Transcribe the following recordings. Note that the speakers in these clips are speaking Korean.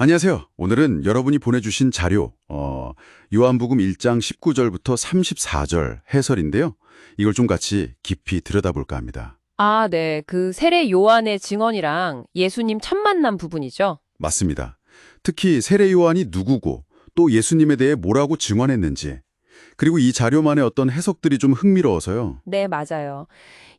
안녕하세요. 오늘은 여러분이 보내주신 자료, 요한복음 1장 19절부터 34절 해설인데요. 이걸 좀 같이 깊이 들여다볼까 합니다. 아, 네. 그 세례 요한의 증언이랑 예수님 첫 만남 부분이죠. 맞습니다. 특히 세례 요한이 누구고 또 예수님에 대해 뭐라고 증언했는지, 그리고 이 자료만의 어떤 해석들이 좀 흥미로워서요. 네, 맞아요.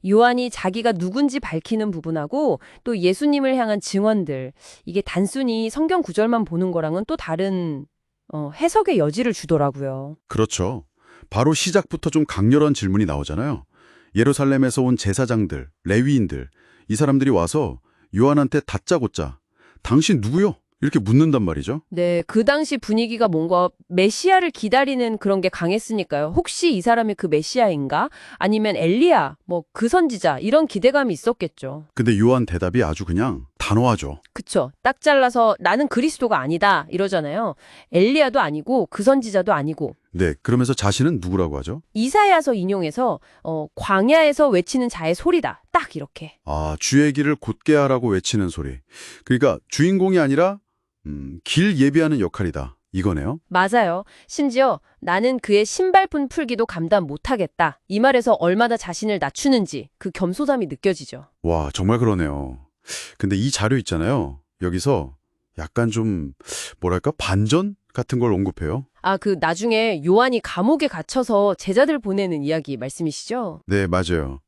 요한이 자기가 누군지 밝히는 부분하고 또 예수님을 향한 증언들, 이게 단순히 성경 구절만 보는 거랑은 또 다른 해석의 여지를 주더라고요. 그렇죠. 바로 시작부터 좀 강렬한 질문이 나오잖아요. 예루살렘에서 온 제사장들, 레위인들, 이 사람들이 와서 요한한테 다짜고짜 당신 누구요? 이렇게 묻는단 말이죠. 네, 그 당시 분위기가 뭔가 메시아를 기다리는 그런 게 강했으니까요. 혹시 이 사람이 그 메시아인가? 아니면 엘리야, 뭐 그 선지자 이런 기대감이 있었겠죠. 근데 요한 대답이 아주 그냥 단호하죠. 그쵸. 딱 잘라서 나는 그리스도가 아니다 이러잖아요. 엘리야도 아니고 그 선지자도 아니고. 네, 그러면서 자신은 누구라고 하죠? 이사야서 인용해서 광야에서 외치는 자의 소리다. 딱 이렇게. 아, 주의 길을 곧게 하라고 외치는 소리. 그러니까 주인공이 아니라 길 예비하는 역할이다. 이거네요. 맞아요. 심지어 나는 그의 신발끈 풀기도 감당 못하겠다. 이 말에서 얼마나 자신을 낮추는지 그 겸손함이 느껴지죠. 와, 정말 그러네요. 근데 이 자료 있잖아요. 여기서 약간 좀 뭐랄까 반전 같은 걸 언급해요. 아, 그 나중에 요한이 감옥에 갇혀서 제자들 보내는 이야기 말씀이시죠? 네, 맞아요.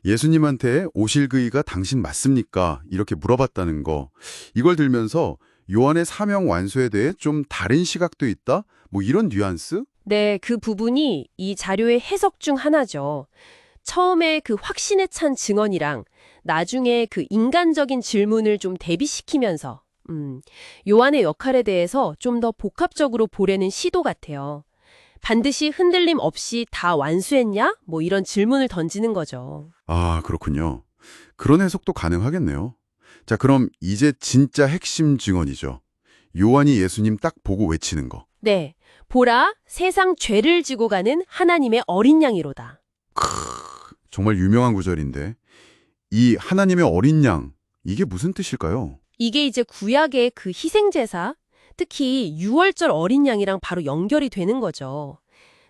예수님한테 오실 그이가 당신 맞습니까? 이렇게 물어봤다는 거. 이걸 들면서 요한의 사명 완수에 대해 좀 다른 시각도 있다? 뭐 이런 뉘앙스? 네, 그 부분이 이 자료의 해석 중 하나죠. 처음에 그 확신에 찬 증언이랑 나중에 그 인간적인 질문을 좀 대비시키면서 요한의 역할에 대해서 좀 더 복합적으로 보려는 시도 같아요. 반드시 흔들림 없이 다 완수했냐? 뭐 이런 질문을 던지는 거죠. 아, 그렇군요. 그런 해석도 가능하겠네요. 자, 그럼 이제 진짜 핵심 증언이죠. 요한이 예수님 딱 보고 외치는 거. 네, 보라, 세상 죄를 지고 가는 하나님의 어린 양이로다. 정말 유명한 구절인데 이 하나님의 어린 양, 이게 무슨 뜻일까요? 이게 이제 구약의 그 희생제사, 특히 유월절 어린 양이랑 바로 연결이 되는 거죠.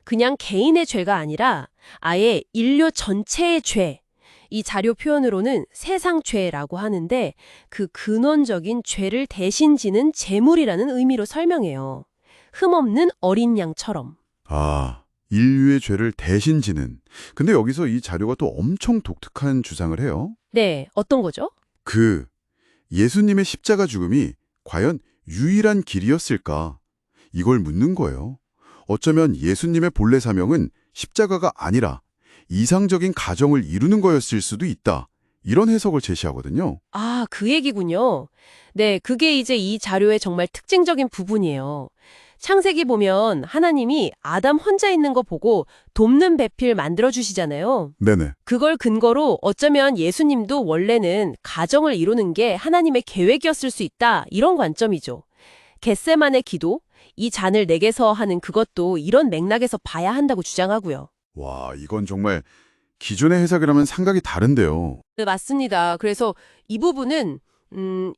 그냥 개인의 죄가 아니라 아예 인류 전체의 죄. 이 자료 표현으로는 세상 죄라고 하는데 그 근원적인 죄를 대신 지는 제물이라는 의미로 설명해요. 흠없는 어린 양처럼. 아, 인류의 죄를 대신 지는. 근데 여기서 이 자료가 또 엄청 독특한 주장을 해요. 네, 어떤 거죠? 그 예수님의 십자가 죽음이 과연 유일한 길이었을까? 이걸 묻는 거예요. 어쩌면 예수님의 본래 사명은 십자가가 아니라 이상적인 가정을 이루는 거였을 수도 있다. 이런 해석을 제시하거든요. 아, 그 얘기군요. 네, 그게 이제 이 자료의 정말 특징적인 부분이에요. 창세기 보면 하나님이 아담 혼자 있는 거 보고 돕는 배필 만들어주시잖아요. 네네. 그걸 근거로 어쩌면 예수님도 원래는 가정을 이루는 게 하나님의 계획이었을 수 있다. 이런 관점이죠. 겟세만의 기도, 이 잔을 내게서 하는 그것도 이런 맥락에서 봐야 한다고 주장하고요. 와, 이건 정말 기존의 해석이라면 생각이 다른데요. 네, 맞습니다. 그래서 이 부분은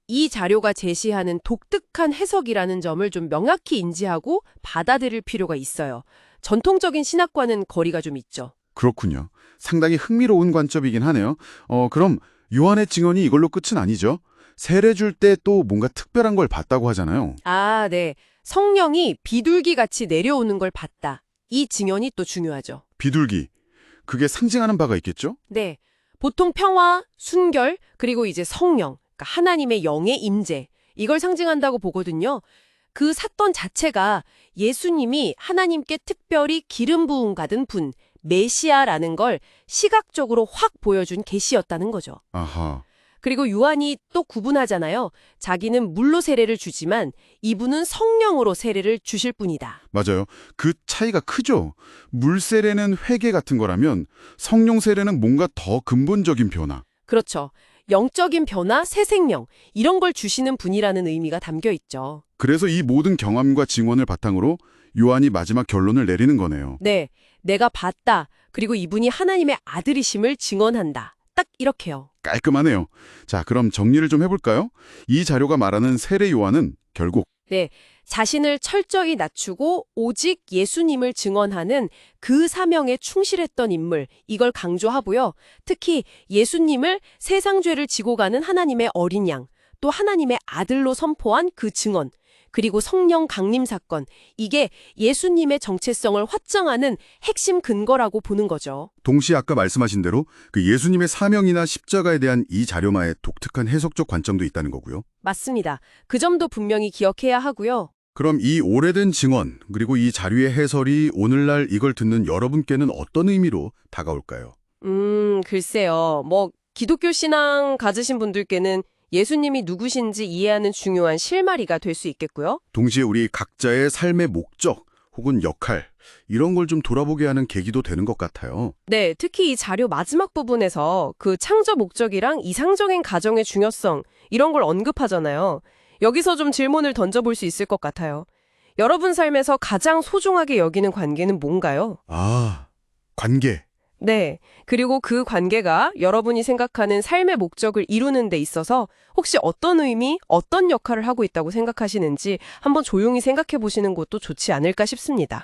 이 자료가 제시하는 독특한 해석이라는 점을 좀 명확히 인지하고 받아들일 필요가 있어요. 전통적인 신학과는 거리가 좀 있죠. 그렇군요. 상당히 흥미로운 관점이긴 하네요. 그럼 요한의 증언이 이걸로 끝은 아니죠? 세례 줄 때 또 뭔가 특별한 걸 봤다고 하잖아요. 아, 네. 성령이 비둘기 같이 내려오는 걸 봤다. 이 증언이 또 중요하죠. 비둘기. 그게 상징하는 바가 있겠죠? 네. 보통 평화, 순결, 그리고 이제 성령, 그러니까 하나님의 영의 임재, 이걸 상징한다고 보거든요. 그 사건 자체가 예수님이 하나님께 특별히 기름 부음 받은 분, 메시아라는 걸 시각적으로 확 보여준 계시였다는 거죠. 아하. 그리고 요한이 또 구분하잖아요. 자기는 물로 세례를 주지만 이분은 성령으로 세례를 주실 분이다. 맞아요. 그 차이가 크죠? 물 세례는 회개 같은 거라면 성령 세례는 뭔가 더 근본적인 변화. 그렇죠. 영적인 변화, 새 생명, 이런 걸 주시는 분이라는 의미가 담겨 있죠. 그래서 이 모든 경험과 증언을 바탕으로 요한이 마지막 결론을 내리는 거네요. 네, 내가 봤다. 그리고 이분이 하나님의 아들이심을 증언한다. 딱 이렇게요. 깔끔하네요. 자, 그럼 정리를 좀 해볼까요? 이 자료가 말하는 세례 요한은 결국 네, 자신을 철저히 낮추고 오직 예수님을 증언하는 그 사명에 충실했던 인물, 이걸 강조하고요. 특히 예수님을 세상 죄를 지고 가는 하나님의 어린 양, 또 하나님의 아들로 선포한 그 증언, 그리고 성령 강림 사건, 이게 예수님의 정체성을 확정하는 핵심 근거라고 보는 거죠. 동시에 아까 말씀하신 대로 그 예수님의 사명이나 십자가에 대한 이 자료마의 독특한 해석적 관점도 있다는 거고요. 맞습니다. 그 점도 분명히 기억해야 하고요. 그럼 이 오래된 증언 그리고 이 자료의 해설이 오늘날 이걸 듣는 여러분께는 어떤 의미로 다가올까요? 글쎄요. 기독교 신앙 가지신 분들께는 예수님이 누구신지 이해하는 중요한 실마리가 될 수 있겠고요. 동시에 우리 각자의 삶의 목적 혹은 역할 이런 걸 좀 돌아보게 하는 계기도 되는 것 같아요. 네, 특히 이 자료 마지막 부분에서 그 창조 목적이랑 이상적인 가정의 중요성 이런 걸 언급하잖아요. 여기서 좀 질문을 던져볼 수 있을 것 같아요. 여러분 삶에서 가장 소중하게 여기는 관계는 뭔가요? 아, 관계. 네, 그리고 그 관계가 여러분이 생각하는 삶의 목적을 이루는 데 있어서 혹시 어떤 의미, 어떤 역할을 하고 있다고 생각하시는지 한번 조용히 생각해 보시는 것도 좋지 않을까 싶습니다.